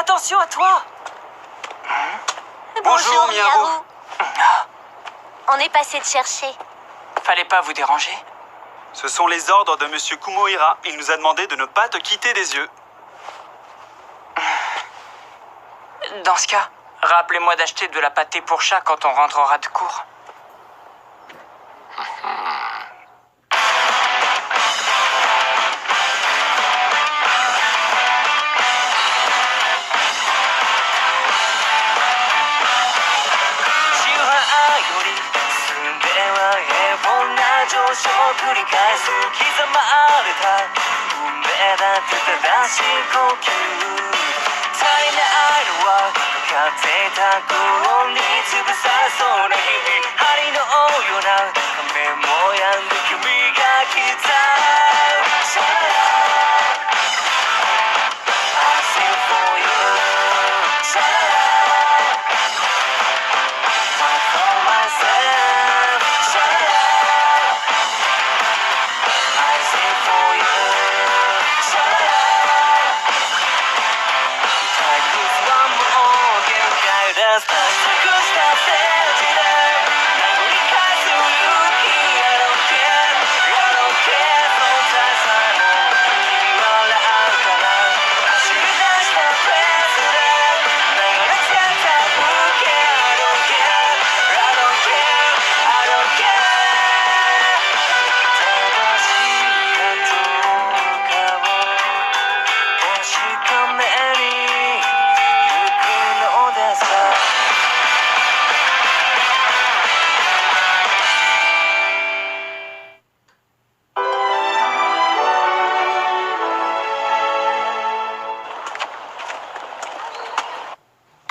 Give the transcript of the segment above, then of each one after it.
Attention à toi. Bonjour, Miharu. On est passé te chercher. Fallait pas vous déranger. Ce sont les ordres de Monsieur Kumohira. Il nous a demandé de ne pas te quitter des yeux. Dans ce cas, rappelez-moi d'acheter de la pâtée pour chat quand on rentrera de cours.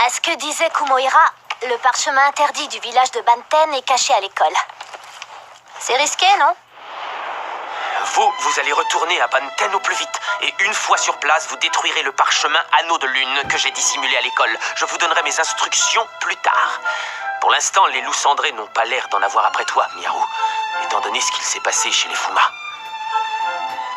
À ce que disait Kumohira, le parchemin interdit du village de Banten est caché à l'école. C'est risqué, non? Vous allez retourner à Banten au plus vite. Et une fois sur place, vous détruirez le parchemin Anneau de Lune que j'ai dissimulé à l'école. Je vous donnerai mes instructions plus tard. Pour l'instant, les loups cendrés n'ont pas l'air d'en avoir après toi, Miharu, étant donné ce qu'il s'est passé chez les Fuma.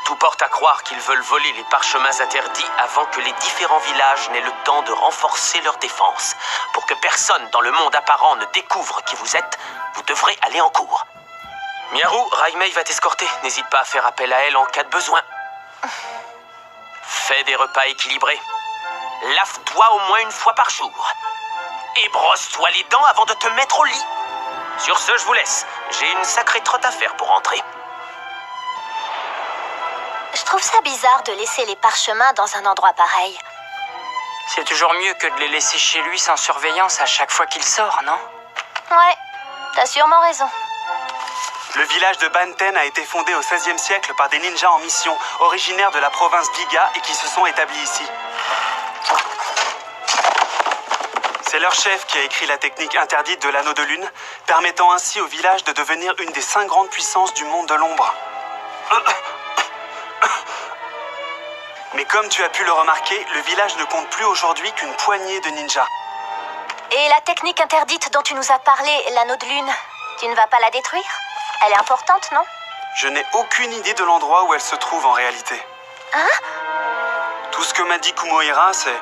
Tout porte à croire qu'ils veulent voler les parchemins interdits avant que les différents villages n'aient le temps de renforcer leur défense. Pour que personne dans le monde apparent ne découvre qui vous êtes, vous devrez aller en cours. Miharu, Raimei va t'escorter. N'hésite pas à faire appel à elle en cas de besoin. Fais des repas équilibrés. Lave-toi au moins une fois par jour. Et brosse-toi les dents avant de te mettre au lit. Sur ce, je vous laisse. J'ai une sacrée trotte à faire pour rentrer. Je trouve ça bizarre de laisser les parchemins dans un endroit pareil. C'est toujours mieux que de les laisser chez lui sans surveillance à chaque fois qu'il sort, non? Ouais, t'as sûrement raison. Le village de Banten a été fondé au XVIe siècle par des ninjas en mission, originaires de la province d'Iga et qui se sont établis ici. C'est leur chef qui a écrit la technique interdite de l'anneau de lune, permettant ainsi au village de devenir une des 5 grandes puissances du monde de l'ombre. Mais comme tu as pu le remarquer, le village ne compte plus aujourd'hui qu'une poignée de ninjas. Et la technique interdite dont tu nous as parlé, l'anneau de lune, tu ne vas pas la détruire? Elle est importante, non? Je n'ai aucune idée de l'endroit où elle se trouve en réalité. Hein? Tout ce que m'a dit Kumohira, c'est...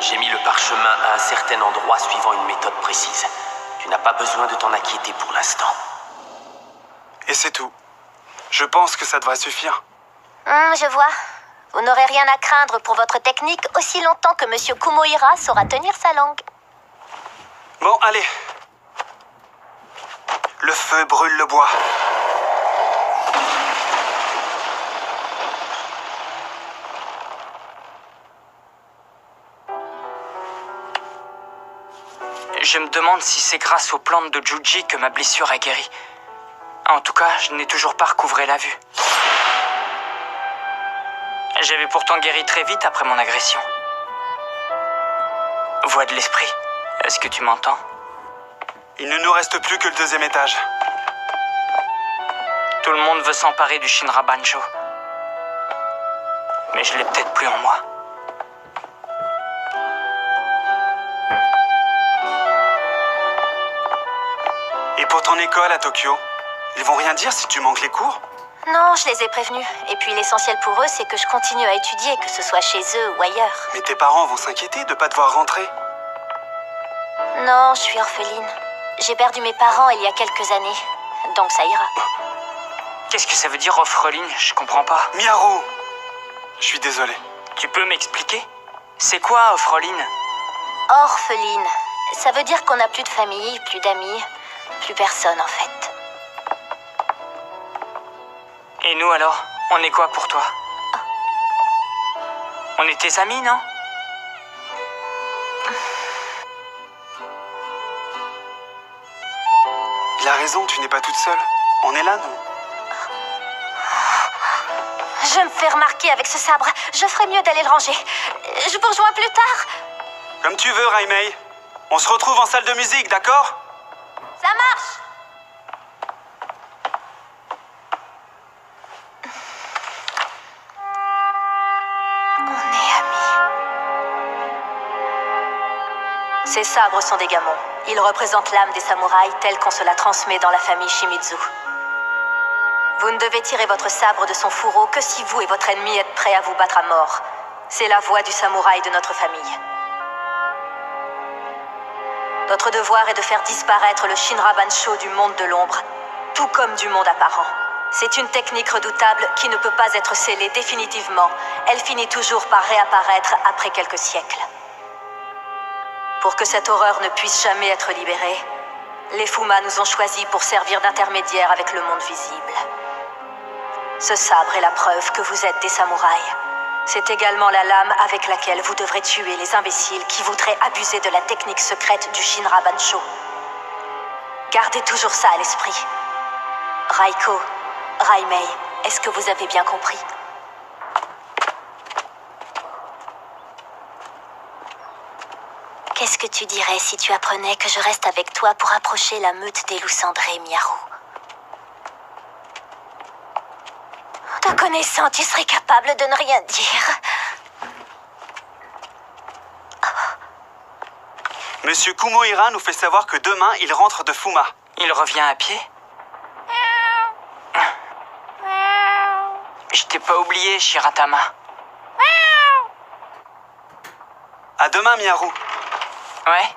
J'ai mis le parchemin à un certain endroit suivant une méthode précise. Tu n'as pas besoin de t'en inquiéter pour l'instant. Et c'est tout. Je pense que ça devrait suffire. Je vois. Vous n'aurez rien à craindre pour votre technique aussi longtemps que Monsieur Kumohira saura tenir sa langue. Bon, allez. Le feu brûle le bois. Je me demande si c'est grâce aux plantes de Juji que ma blessure a guéri. En tout cas, je n'ai toujours pas recouvré la vue. J'avais pourtant guéri très vite après mon agression. Voix de l'esprit, est-ce que tu m'entends? Il ne nous reste plus que le 2e étage. Tout le monde veut s'emparer du Shinra Bancho. Mais je l'ai peut-être plus en moi. Et pour ton école à Tokyo, ils vont rien dire si tu manques les cours? Non, je les ai prévenus. Et puis l'essentiel pour eux, c'est que je continue à étudier, que ce soit chez eux ou ailleurs. Mais tes parents vont s'inquiéter de pas devoir rentrer. Non, je suis orpheline. J'ai perdu mes parents il y a quelques années. Donc ça ira. Qu'est-ce que ça veut dire, orpheline? Je comprends pas. Miharu! Je suis désolé. Tu peux m'expliquer? C'est quoi, orpheline? Orpheline. Ça veut dire qu'on n'a plus de famille, plus d'amis, plus personne en fait. Et nous alors? On est quoi pour toi? On est tes amis, non? Il a raison, tu n'es pas toute seule. On est là, nous. Je me fais remarquer avec ce sabre. Je ferais mieux d'aller le ranger. Je vous rejoins plus tard. Comme tu veux, Raimei. On se retrouve en salle de musique, d'accord? Ça marche. On est amis. Ces sabres sont des gamons. Ils représentent l'âme des samouraïs telle qu'on se la transmet dans la famille Shimizu. Vous ne devez tirer votre sabre de son fourreau que si vous et votre ennemi êtes prêts à vous battre à mort. C'est la voix du samouraï de notre famille. Notre devoir est de faire disparaître le Shinra Bansho du monde de l'ombre, tout comme du monde apparent. C'est une technique redoutable qui ne peut pas être scellée définitivement. Elle finit toujours par réapparaître après quelques siècles. Pour que cette horreur ne puisse jamais être libérée, les Fuma nous ont choisis pour servir d'intermédiaire avec le monde visible. Ce sabre est la preuve que vous êtes des samouraïs. C'est également la lame avec laquelle vous devrez tuer les imbéciles qui voudraient abuser de la technique secrète du Shinra Bansho. Gardez toujours ça à l'esprit. Raiko, Raimei, est-ce que vous avez bien compris? Qu'est-ce que tu dirais si tu apprenais que je reste avec toi pour approcher la meute des loups cendrés, Miharu? Te connaissant, tu serais capable de ne rien dire. Monsieur Kumohira nous fait savoir que demain, il rentre de Fuma. Il revient à pied? Je t'ai pas oublié, Shiratama. À demain, Miharu. Ouais?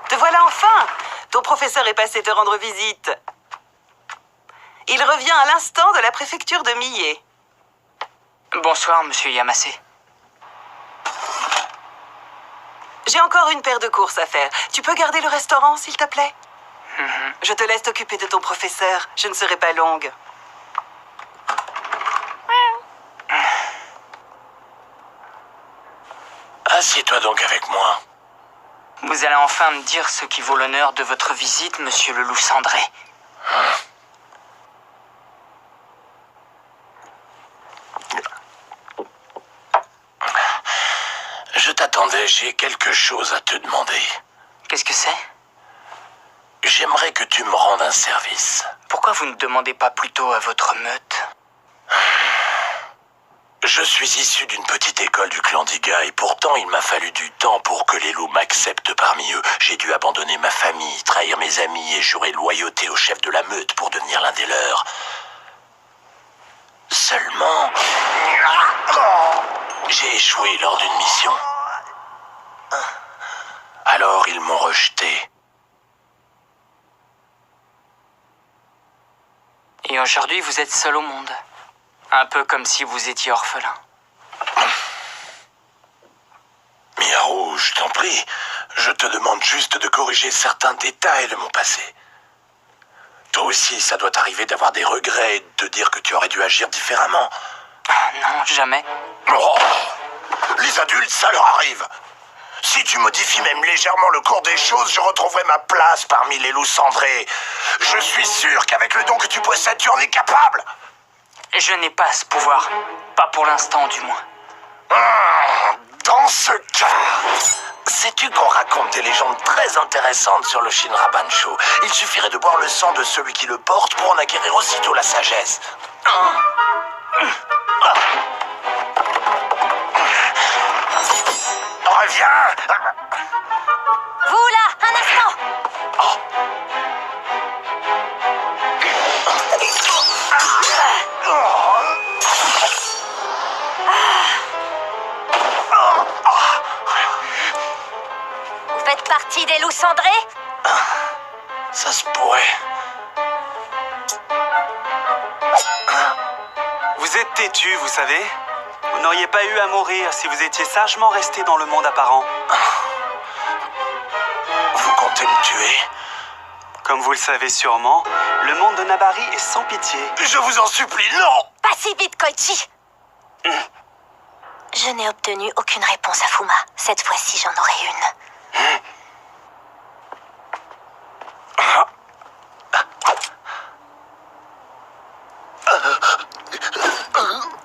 Te voilà enfin! Ton professeur est passé te rendre visite. Il revient à l'instant de la préfecture de Mie. Bonsoir, monsieur Yamase. J'ai encore une paire de courses à faire. Tu peux garder le restaurant, s'il te plaît? Je te laisse t'occuper de ton professeur. Je ne serai pas longue. Assieds-toi donc avec moi. Vous allez enfin me dire ce qui vaut l'honneur de votre visite, monsieur le loup cendré. Je t'attendais, j'ai quelque chose à te demander. Qu'est-ce que c'est? J'aimerais que tu me rendes un service. Pourquoi vous ne demandez pas plutôt à votre meute? Je suis issu d'une petite école du clan d'Iga et pourtant il m'a fallu du temps pour que les loups m'acceptent parmi eux. J'ai dû abandonner ma famille, trahir mes amis et jurer loyauté au chef de la meute pour devenir l'un des leurs. Seulement, j'ai échoué lors d'une mission. Alors ils m'ont rejeté. Et aujourd'hui, vous êtes seul au monde. Un peu comme si vous étiez orphelin. Miharu, je t'en prie, je te demande juste de corriger certains détails de mon passé. Toi aussi, ça doit t'arriver d'avoir des regrets et de te dire que tu aurais dû agir différemment. Ah non, jamais. Oh, les adultes, ça leur arrive. Si tu modifies même légèrement le cours des choses, je retrouverai ma place parmi les loups cendrés. Je suis sûr qu'avec le don que tu possèdes, tu en es capable. Je n'ai pas ce pouvoir. Pas pour l'instant, du moins. Dans ce cas, sais-tu qu'on raconte des légendes très intéressantes sur le Shinra Bansho? Il suffirait de boire le sang de celui qui le porte pour en acquérir aussitôt la sagesse. Reviens! Vous là, un instant! partie des loups cendrés? Ça se pourrait. Vous êtes têtu, vous savez. Vous n'auriez pas eu à mourir si vous étiez sagement resté dans le monde apparent. Vous comptez me tuer? Comme vous le savez sûrement, le monde de Nabari est sans pitié. Je vous en supplie, non! Pas si vite, Koichi! Je n'ai obtenu aucune réponse à Fuma. Cette fois-ci, j'en aurai une.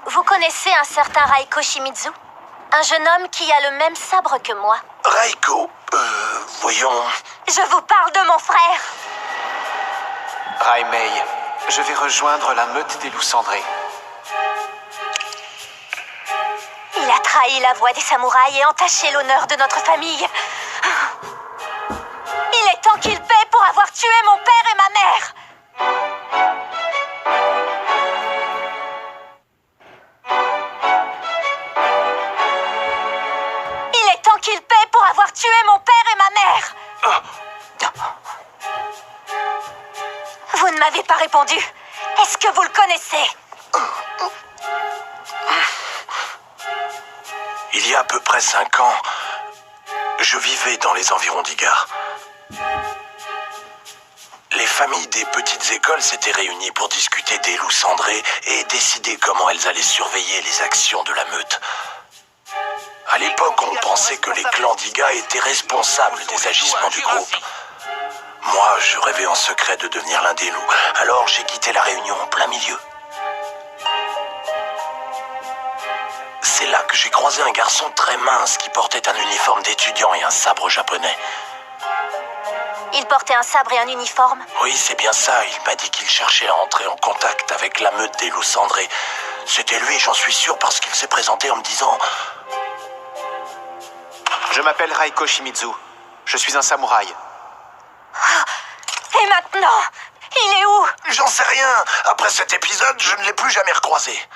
Vous connaissez un certain Raiko Shimizu? Un jeune homme qui a le même sabre que moi. Raiko, voyons... Je vous parle de mon frère! Raimei, je vais rejoindre la meute des loups cendrés. Il a trahi la voix des samouraïs et entaché l'honneur de notre famille. Il est temps qu'il paie pour avoir tué mon père et ma mère! Il est temps qu'il paie pour avoir tué mon père et ma mère! Vous ne m'avez pas répondu. Est-ce que vous le connaissez? Il y a à peu près 5 ans, je vivais dans les environs d'Igar. Les familles des petites écoles s'étaient réunies pour discuter des loups cendrés et décider comment elles allaient surveiller les actions de la meute. À l'époque, on pensait que les clans d'Iga étaient responsables des agissements du groupe. Moi, je rêvais en secret de devenir l'un des loups, alors j'ai quitté la réunion en plein milieu. C'est là que j'ai croisé un garçon très mince qui portait un uniforme d'étudiant et un sabre japonais. Il portait un sabre et un uniforme. Oui, c'est bien ça. Il m'a dit qu'il cherchait à entrer en contact avec la meute des loups cendrés. C'était lui, j'en suis sûr, parce qu'il s'est présenté en me disant... Je m'appelle Raiko Shimizu. Je suis un samouraï. Et maintenant, il est où? J'en sais rien. Après cet épisode, je ne l'ai plus jamais recroisé.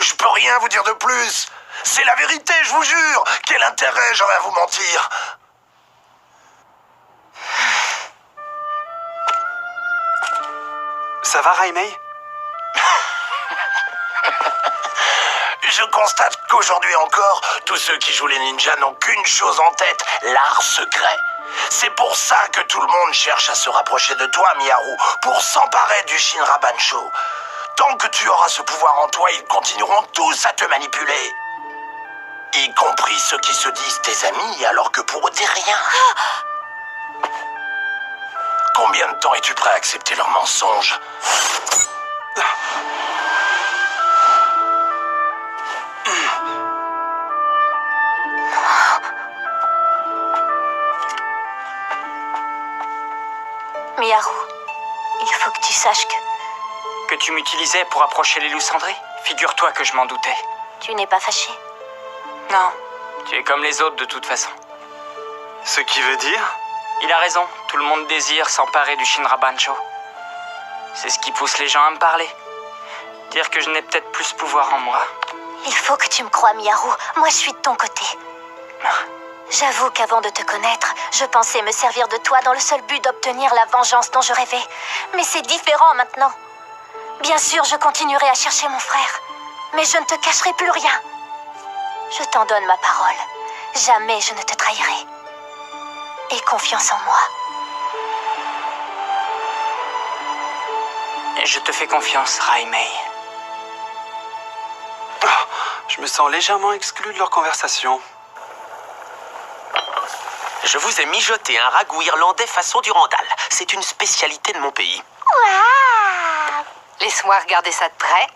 Je peux rien vous dire de plus. C'est la vérité, je vous jure. Quel intérêt j'aurais à vous mentir? Ça va, Raimei? Je constate qu'aujourd'hui encore, tous ceux qui jouent les ninjas n'ont qu'une chose en tête, l'art secret. C'est pour ça que tout le monde cherche à se rapprocher de toi, Miharu, pour s'emparer du Shinra Bansho. Tant que tu auras ce pouvoir en toi, ils continueront tous à te manipuler. Y compris ceux qui se disent tes amis, alors que pour eux, t'es rien. Combien de temps es-tu prêt à accepter leurs mensonges? Miharu, il faut que tu saches Que tu m'utilisais pour approcher les loups cendrés? Figure-toi que je m'en doutais. tu n'es pas fâché. Non, tu es comme les autres de toute façon. Ce qui veut dire... Il a raison, tout le monde désire s'emparer du Shinra Bansho. C'est ce qui pousse les gens à me parler. Dire que je n'ai peut-être plus ce pouvoir en moi. Il faut que tu me crois, Miharu. Moi, je suis de ton côté. J'avoue qu'avant de te connaître, je pensais me servir de toi dans le seul but d'obtenir la vengeance dont je rêvais. Mais c'est différent maintenant. Bien sûr, je continuerai à chercher mon frère. Mais je ne te cacherai plus rien. Je t'en donne ma parole. Jamais je ne te trahirai. Aie confiance en moi. Je te fais confiance, Raimei. Je me sens légèrement exclu de leur conversation. Je vous ai mijoté un ragoût irlandais façon Durandal. C'est une spécialité de mon pays. Laisse-moi regarder ça de près.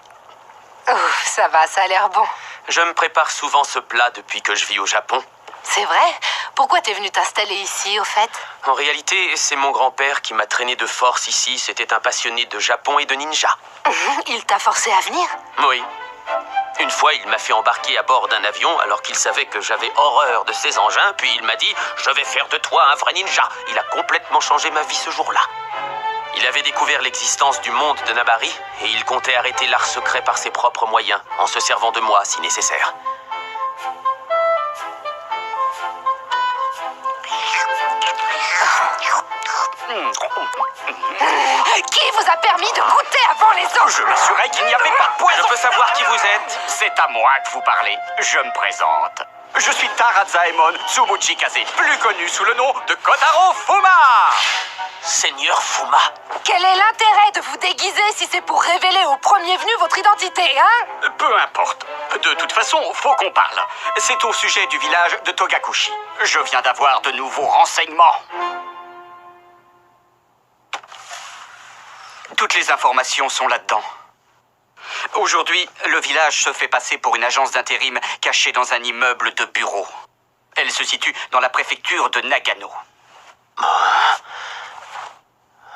Ouf, ça va, ça a l'air bon. Je me prépare souvent ce plat depuis que je vis au Japon. C'est vrai? Pourquoi t'es venu t'installer ici, au fait? En réalité, c'est mon grand-père qui m'a traîné de force ici. C'était un passionné de Japon et de ninja. Il t'a forcé à venir? Oui. Une fois, il m'a fait embarquer à bord d'un avion alors qu'il savait que j'avais horreur de ces engins. Puis il m'a dit « Je vais faire de toi un vrai ninja ». Il a complètement changé ma vie ce jour-là. Il avait découvert l'existence du monde de Nabari et il comptait arrêter l'art secret par ses propres moyens, en se servant de moi si nécessaire. Qui vous a permis de goûter avant les autres? Je m'assurais qu'il n'y avait pas de poison. Je peux savoir qui vous êtes? C'est à moi que vous parlez. Je me présente. Je suis Tarazaemon Tsumuchikaze, plus connu sous le nom de Kotaro Fuma. Seigneur Fuma. Quel est l'intérêt de vous déguiser si c'est pour révéler au premier venu votre identité, hein? Peu importe. De toute façon, faut qu'on parle. C'est au sujet du village de Togakushi. Je viens d'avoir de nouveaux renseignements. Toutes les informations sont là-dedans. Aujourd'hui, le village se fait passer pour une agence d'intérim cachée dans un immeuble de bureaux. Elle se situe dans la préfecture de Nagano.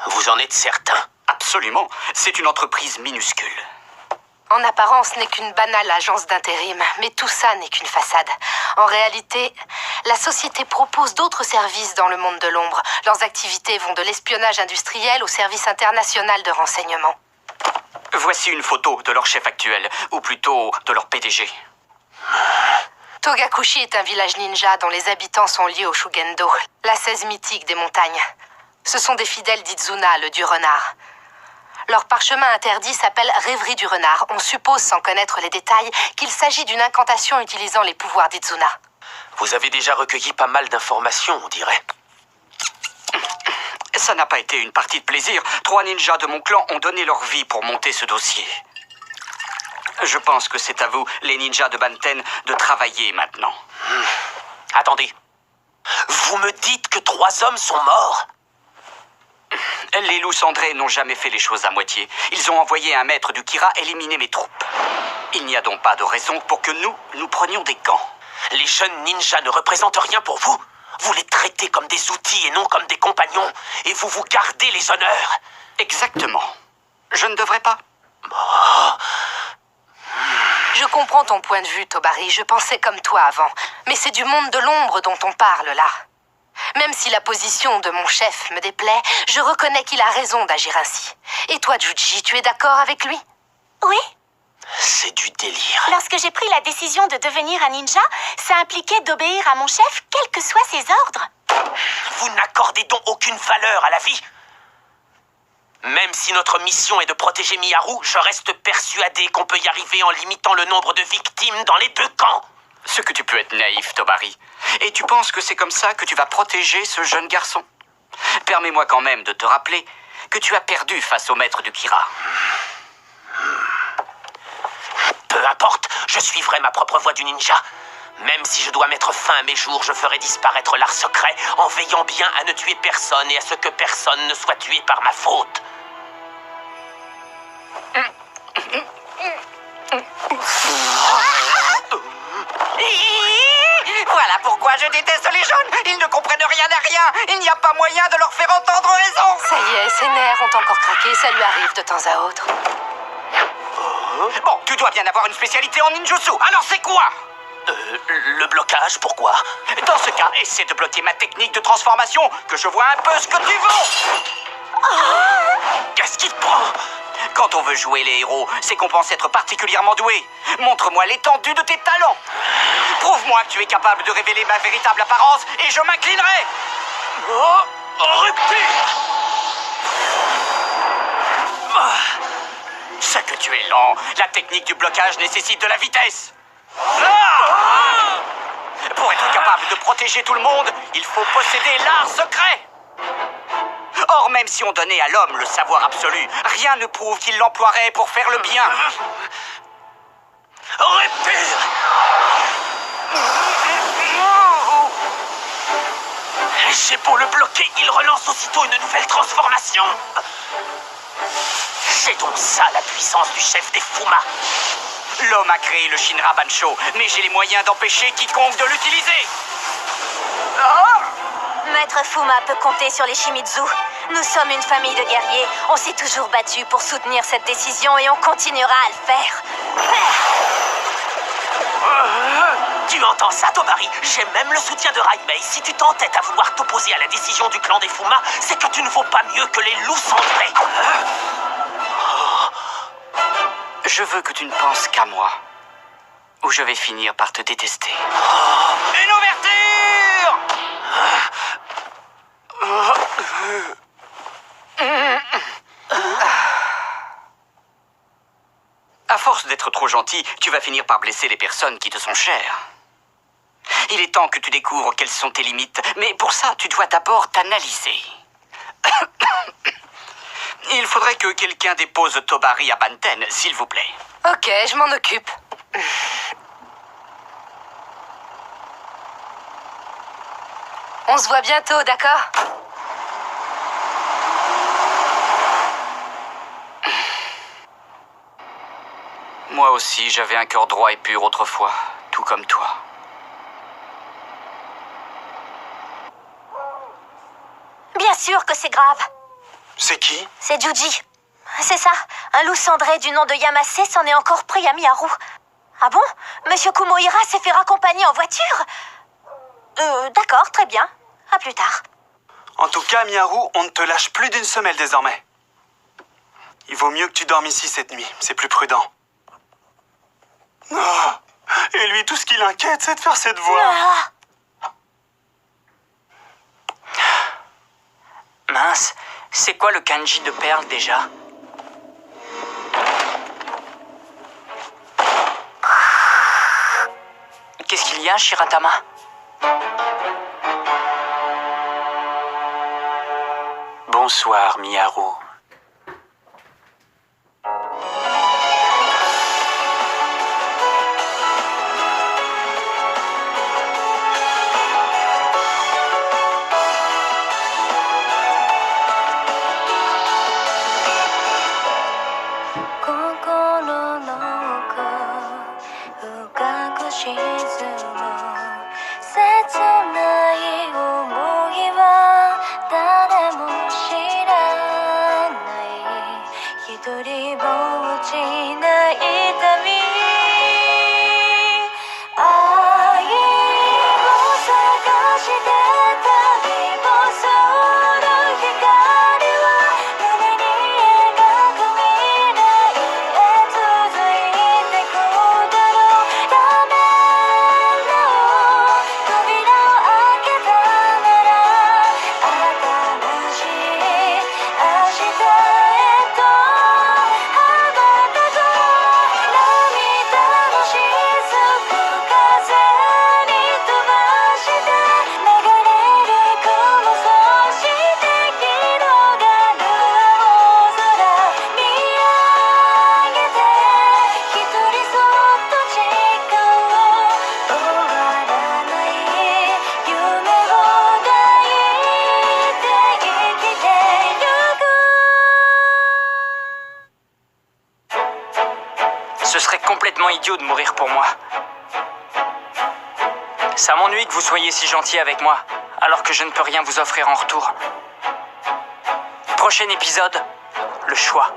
Vous en êtes certain? Absolument. C'est une entreprise minuscule. En apparence, ce n'est qu'une banale agence d'intérim, mais tout ça n'est qu'une façade. En réalité, la société propose d'autres services dans le monde de l'ombre. Leurs activités vont de l'espionnage industriel au service international de renseignement. Voici une photo de leur chef actuel, ou plutôt de leur PDG. Togakushi est un village ninja dont les habitants sont liés au Shugendo, l'ascèse mythique des montagnes. Ce sont des fidèles d'Izuna, le dieu renard. Leur parchemin interdit s'appelle Rêverie du renard. On suppose, sans connaître les détails, qu'il s'agit d'une incantation utilisant les pouvoirs d'Izuna. Vous avez déjà recueilli pas mal d'informations, on dirait. Ça n'a pas été une partie de plaisir. 3 ninjas de mon clan ont donné leur vie pour monter ce dossier. Je pense que c'est à vous, les ninjas de Banten, de travailler maintenant. Attendez. Vous me dites que 3 hommes sont morts? Les loups cendrés n'ont jamais fait les choses à moitié. Ils ont envoyé un maître du Kira éliminer mes troupes. Il n'y a donc pas de raison pour que nous prenions des gants. Les jeunes ninjas ne représentent rien pour vous? Vous les traitez comme des outils et non comme des compagnons. Et vous vous gardez les honneurs. Exactement. Je ne devrais pas. Je comprends ton point de vue, Tobari. Je pensais comme toi avant. Mais c'est du monde de l'ombre dont on parle, là. Même si la position de mon chef me déplaît, je reconnais qu'il a raison d'agir ainsi. Et toi, Juji, tu es d'accord avec lui? Oui, C'est du délire. lorsque j'ai pris la décision de devenir un ninja, ça impliquait d'obéir à mon chef, quels que soient ses ordres. Vous n'accordez donc aucune valeur à la vie? Même si notre mission est de protéger Miharu, je reste persuadé qu'on peut y arriver en limitant le nombre de victimes dans les 2 camps. Ce que tu peux être naïf, Tobari. Et tu penses que c'est comme ça que tu vas protéger ce jeune garçon? Permets-moi quand même de te rappeler que tu as perdu face au maître du Kira. Peu importe, je suivrai ma propre voie du ninja. Même si je dois mettre fin à mes jours, je ferai disparaître l'art secret en veillant bien à ne tuer personne et à ce que personne ne soit tué par ma faute. Voilà pourquoi je déteste les jeunes. Ils ne comprennent rien à rien. Il n'y a pas moyen de leur faire entendre raison. Ça y est, ses nerfs ont encore craqué, ça lui arrive de temps à autre. Bon, tu dois bien avoir une spécialité en ninjutsu. Alors c'est quoi? Le blocage, pourquoi? Dans ce cas, essaie de bloquer ma technique de transformation, que je vois un peu ce que tu vaux. Qu'est-ce qui te prend? Quand on veut jouer les héros, c'est qu'on pense être particulièrement doué. Montre-moi l'étendue de tes talents. Prouve-moi que tu es capable de révéler ma véritable apparence et je m'inclinerai. Rupture! Ce que tu es lent. La technique du blocage nécessite de la vitesse. Pour être capable de protéger tout le monde, il faut posséder l'art secret. Or, même si on donnait à l'homme le savoir absolu, rien ne prouve qu'il l'emploierait pour faire le bien. Rupture! J'ai beau le bloquer, il relance aussitôt une nouvelle transformation. C'est donc ça la puissance du chef des Fuma. L'homme a créé le Shinra Bansho, mais j'ai les moyens d'empêcher quiconque de l'utiliser. Maître Fuma peut compter sur les Shimizu. Nous sommes une famille de guerriers. On s'est toujours battu pour soutenir cette décision et on continuera à le faire. Tu entends ça, Tobari? J'ai même le soutien de Raimei. Si tu t'entêtes à vouloir t'opposer à la décision du clan des Fuma, c'est que tu ne vaux pas mieux que les loups cendrés. Je veux que tu ne penses qu'à moi, ou je vais finir par te détester. Une ouverture! À force d'être trop gentil, tu vas finir par blesser les personnes qui te sont chères. Il est temps que tu découvres quelles sont tes limites, mais pour ça, tu dois d'abord t'analyser. Il faudrait que quelqu'un dépose Tobari à Banten, s'il vous plaît. Ok, je m'en occupe. On se voit bientôt, d'accord? Moi aussi, j'avais un cœur droit et pur autrefois, tout comme toi. Bien sûr que c'est grave. C'est qui? C'est Juji. C'est ça. Un loup cendré du nom de Yamase s'en est encore pris à Miharu. Ah bon? Monsieur Kumohira s'est fait raccompagner en voiture? D'accord, très bien. À plus tard. En tout cas, Miharu, on ne te lâche plus d'une semelle désormais. Il vaut mieux que tu dormes ici cette nuit, c'est plus prudent. Oh, et lui, tout ce qui l'inquiète, c'est de faire ses devoirs. Mince, c'est quoi le kanji de perle déjà? Qu'est-ce qu'il y a, Shiratama? Bonsoir, Miharu. Ce serait complètement idiot de mourir pour moi. Ça m'ennuie que vous soyez si gentil avec moi, alors que je ne peux rien vous offrir en retour. Prochain épisode, le choix.